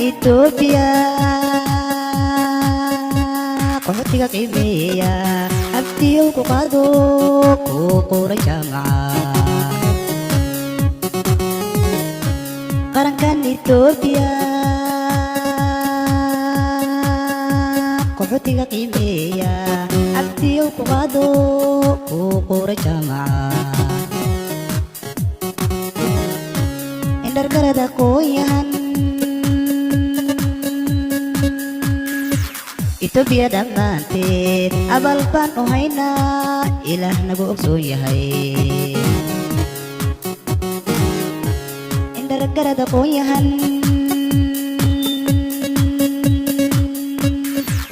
Ethiopia qaxootiga qiimeeya abtiyow ku qaado ku qoray jaamacad qarankan Ethiopia qaxootiga qiimeeya abtiyow ku qaado ku qoray jaamacad indhargarada qoyan Ethiopia dhammaanteed abal baan u haynaa ilaah nagu ogsoon yahay indhargarada qoyan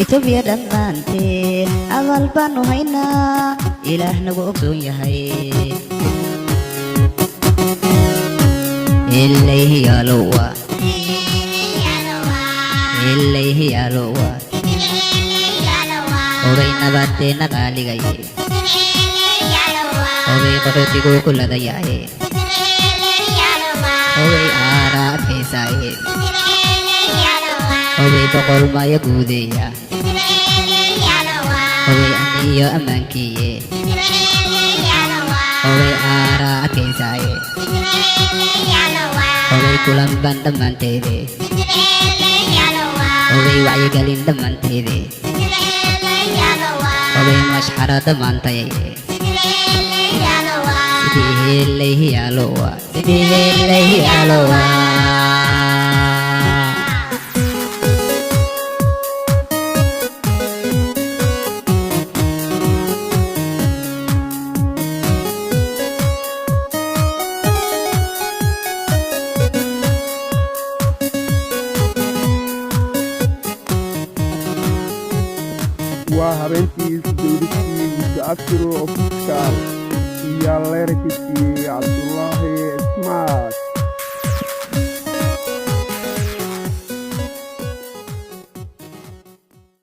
Ethiopia dhammaanteed abal baan u haynaa ilaah nagu ogsoon yahay ilayhi yalowa ilayhi yalowa Obey nabateena qaaligaye Obey qaxootigu kuladayaye Obey aaraa adkaysaye Obey boqol maya guudeeya Obey aniyo ammaankiye Obey aaraa adkaysaye Obey kulan baan dhammaanteede Obey wacyigelin dhammaanteede Obey mashxara dhammaantaye sidii ilayhi yalowa sidii ilayhi yalowa وهبنتي دولتي متأثر أوفيسكال يا ليركتي عبد الله اسماعيل